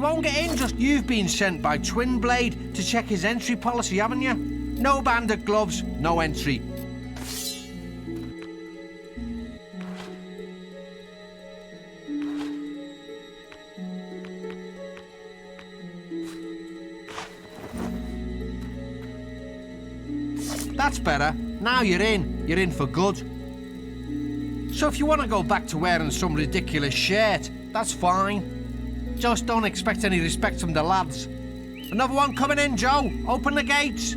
won't get in, just you've been sent by Twin Blade to check his entry policy, haven't you? No bandit gloves, no entry. That's better. Now you're in. You're in for good. So if you want to go back to wearing some ridiculous shirt, that's fine. Just don't expect any respect from the lads. Another one coming in, Joe. Open the gates.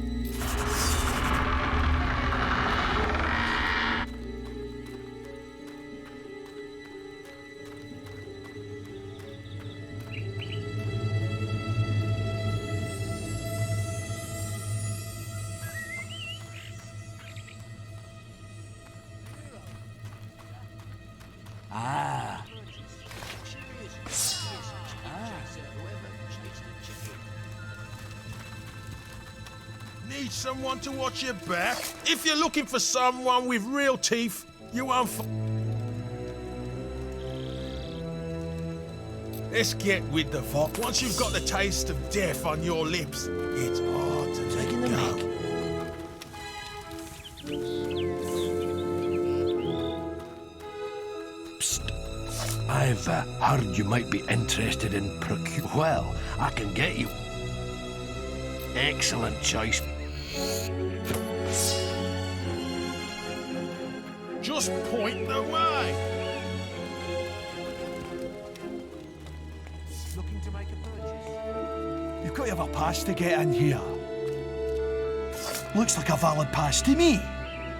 Need someone to watch your back? If you're looking for someone with real teeth, you won't Let's get with the vodka. Once you've got the taste of death on your lips, it's hard to take the mic. I've heard you might be interested in Well, I can get you. Excellent choice. Just point the way. Looking to make a purchase? You've got to have a pass to get in here. Looks like a valid pass to me.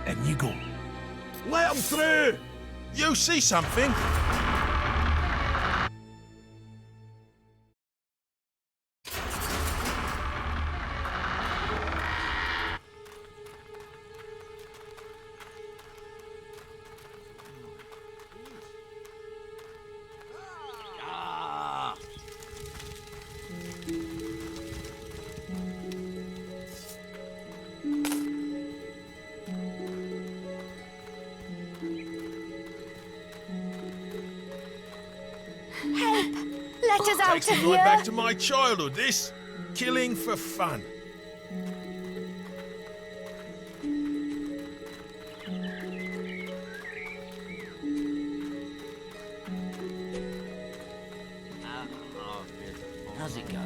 In you go. Let 'em through. You see something? Let us out Takes of me here! right back to my childhood, this. Killing for fun. How's it go?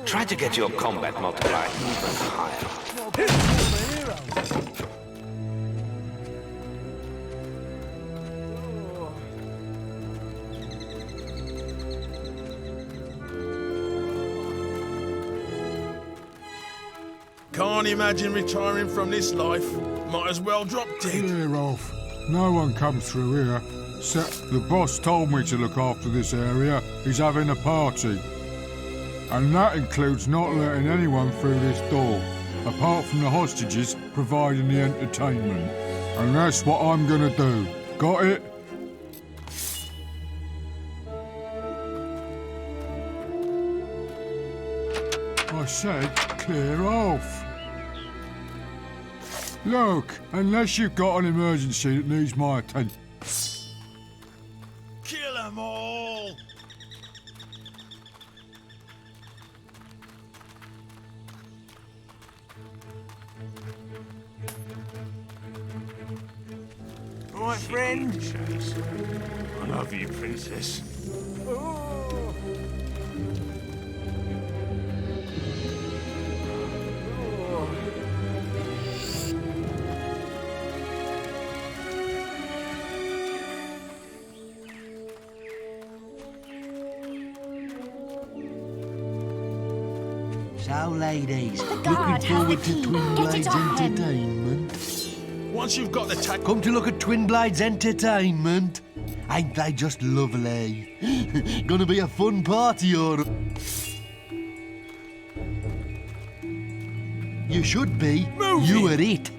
Try to get your combat multiplier even higher. Can't imagine retiring from this life. Might as well drop dead. Clear off. No one comes through here. Except the boss told me to look after this area. He's having a party. And that includes not letting anyone through this door, apart from the hostages providing the entertainment. And that's what I'm gonna do. Got it? I said clear off. Look, unless you've got an emergency that needs my attention. Kill 'em all! Right, friend? I love you, princess. So, ladies, guard looking has the forward key. to Twin Get it Blades off him. entertainment? Once you've got the tack... Come to look at Twin Blades entertainment? Ain't they just lovely? Gonna be a fun party, or... You should be. Move you it. are it.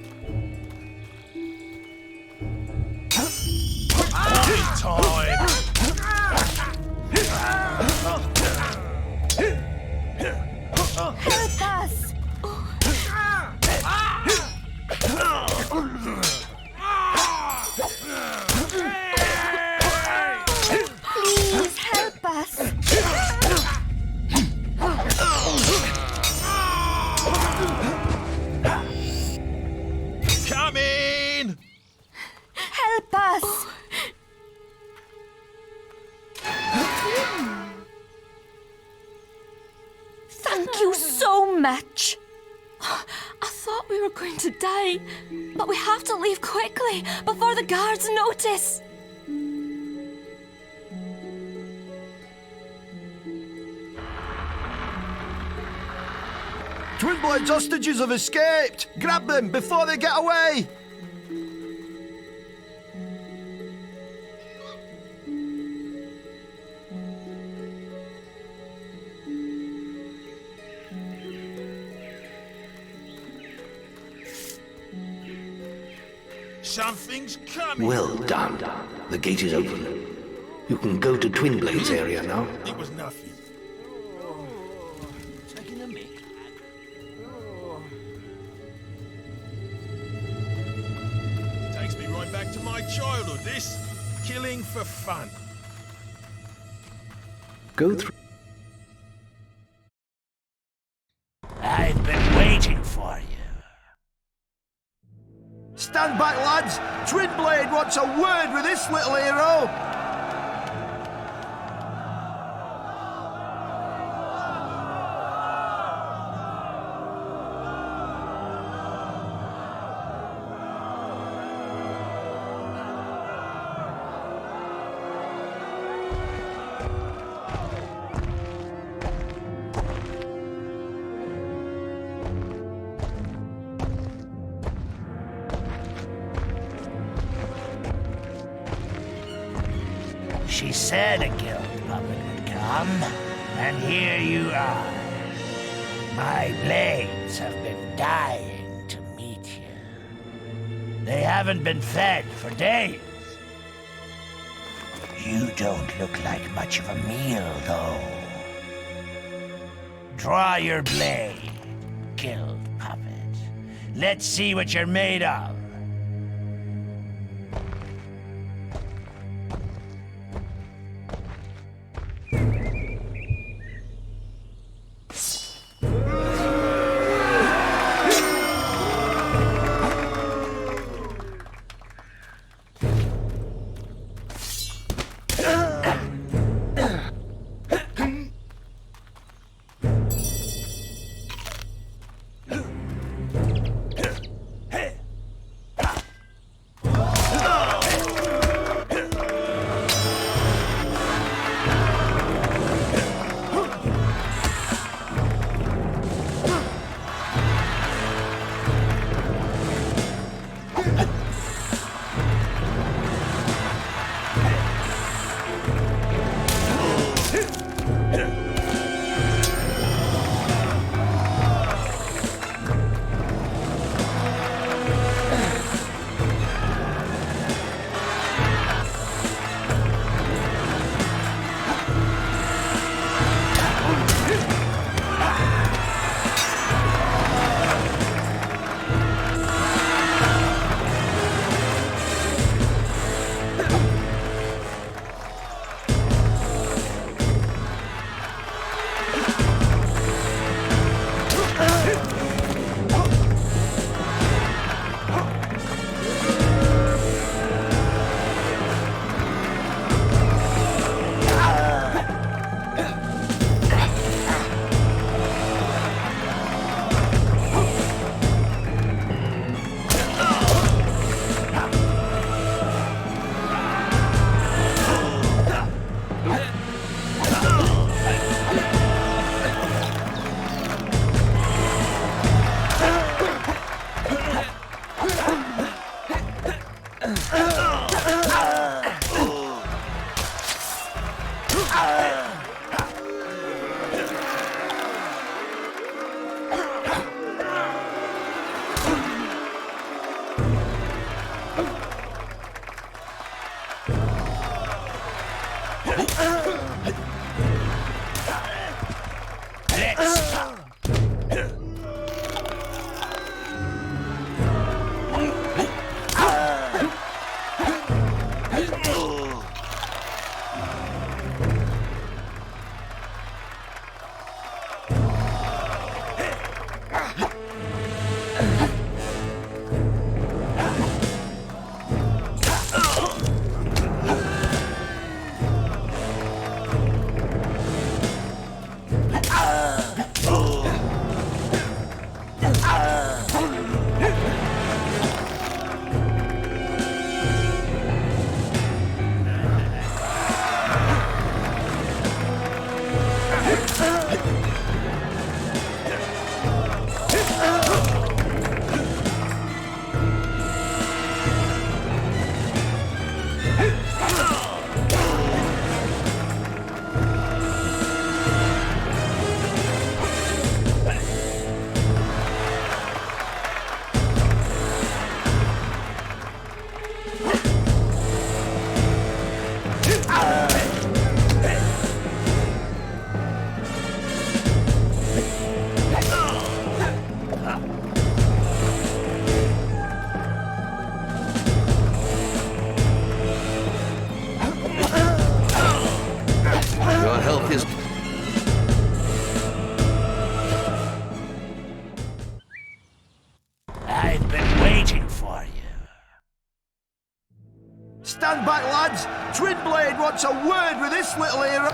Time. Help us! Please help us! Come in. Help us! Thank you so much. I thought we were going to die, but we have to leave quickly before the guards notice. Twin Blades hostages have escaped! Grab them before they get away! Something's coming. Well done. The gate is open. You can go to Twin Blades area now. It was nothing. Takes me right back to my childhood, this. Killing for fun. Go through. I've been waiting for you. Stand back, lads! Twin Blade wants a word with this little hero! She said a guild puppet would come, and here you are. My blades have been dying to meet you. They haven't been fed for days. You don't look like much of a meal, though. Draw your blade, guild puppet. Let's see what you're made of. Your health is... I've been waiting for you. Stand back, lads. Twinblade wants a word with this little hero.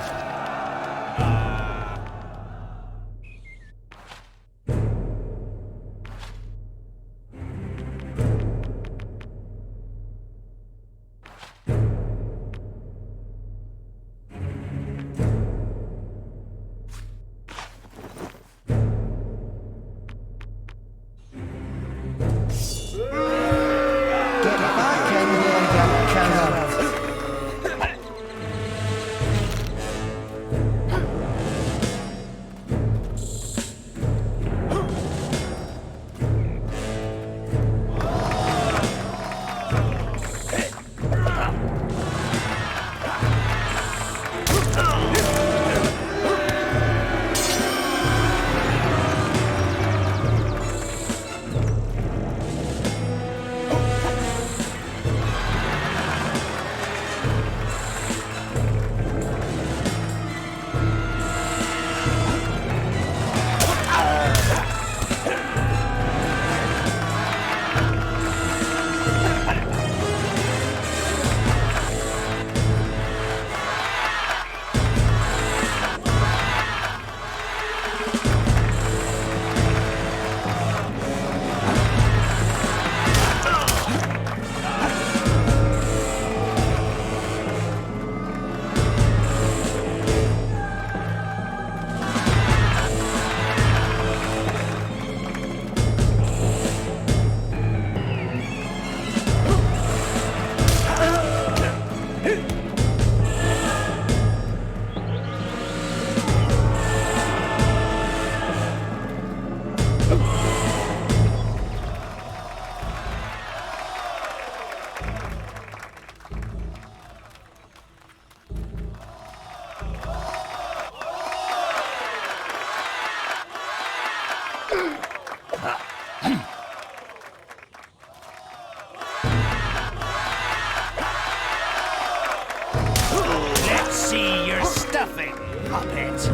Let's see your stuffing, puppet.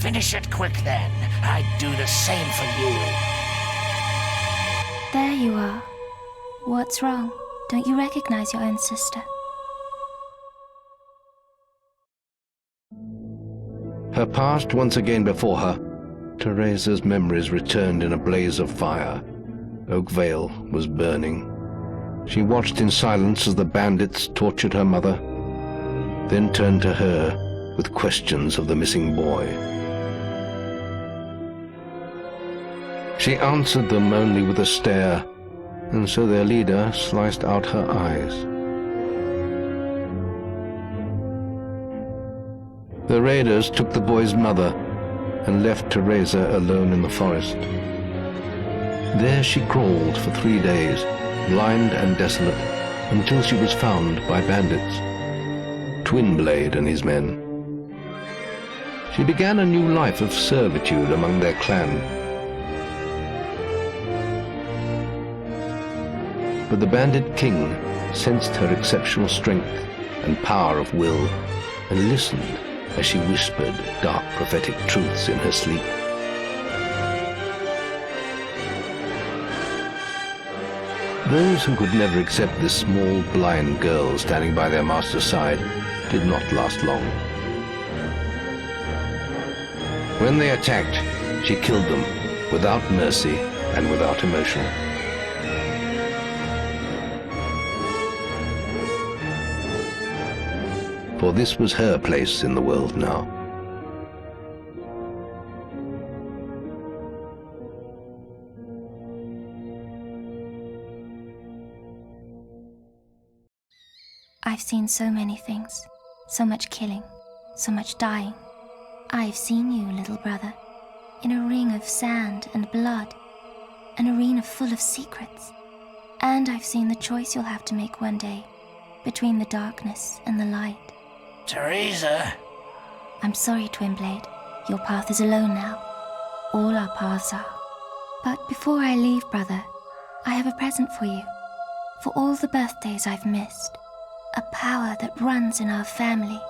Finish it quick then. I'd do the same for you. There you are. What's wrong? Don't you recognize your own sister? Her past once again before her, Teresa's memories returned in a blaze of fire. Oak Vale was burning. She watched in silence as the bandits tortured her mother, then turned to her with questions of the missing boy. She answered them only with a stare, and so their leader sliced out her eyes. The raiders took the boy's mother and left Teresa alone in the forest. There she crawled for 3 days, blind and desolate, until she was found by bandits, Twinblade and his men. She began a new life of servitude among their clan. But the bandit king sensed her exceptional strength and power of will, and listened as she whispered dark prophetic truths in her sleep. Those who could never accept this small, blind girl standing by their master's side did not last long. When they attacked, she killed them without mercy and without emotion. For this was her place in the world now. I've seen so many things. So much killing. So much dying. I've seen you, little brother, in a ring of sand and blood. An arena full of secrets. And I've seen the choice you'll have to make one day between the darkness and the light. Teresa! I'm sorry, Twinblade. Your path is alone now. All our paths are. But before I leave, brother, I have a present for you. For all the birthdays I've missed. A power that runs in our family.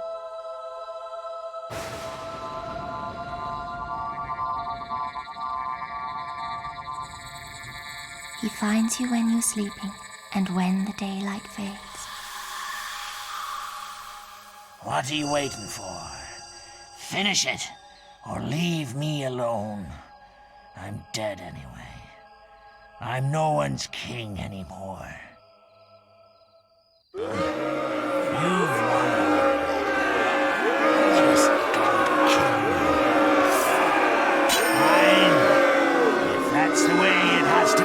He finds you when you're sleeping and when the daylight fades. What are you waiting for? Finish it, or leave me alone. I'm dead anyway. I'm no one's king anymore. You've won. Just don't kill me. Fine. If that's the way it has to...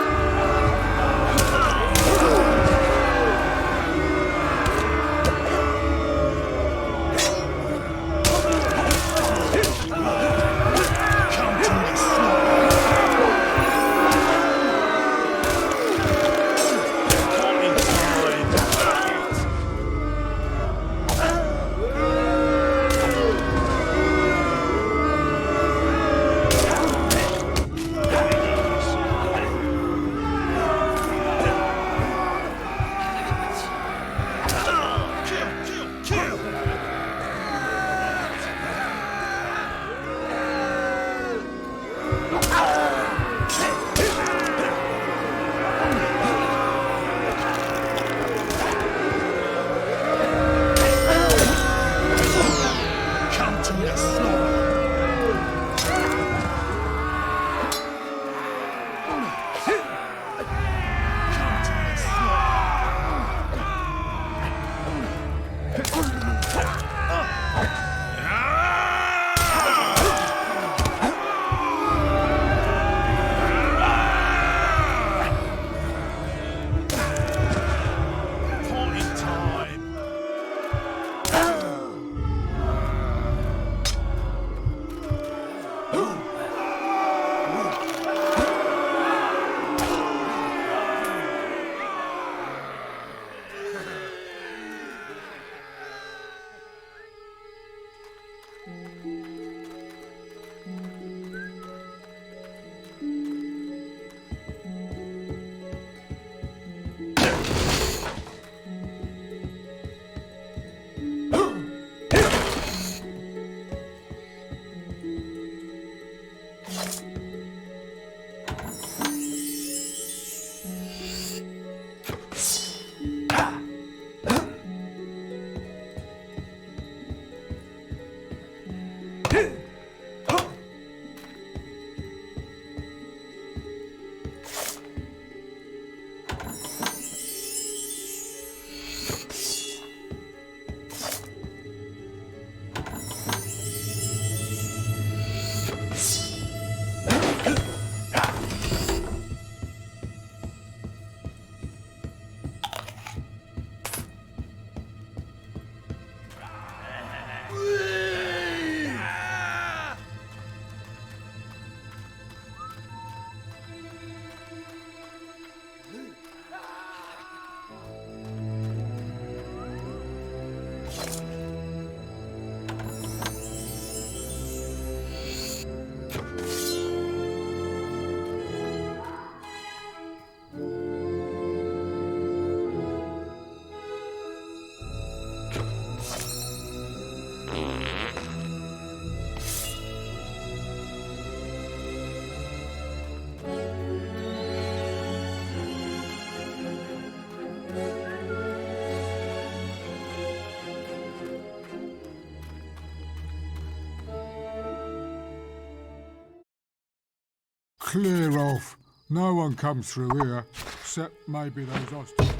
Clear off. No one comes through here, except maybe those hostages.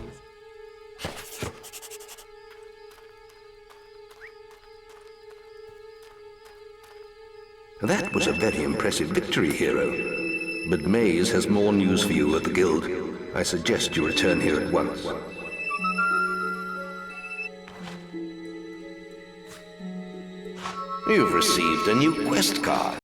That was a very impressive victory, hero. But Maze has more news for you at the Guild. I suggest you return here at once. You've received a new quest card.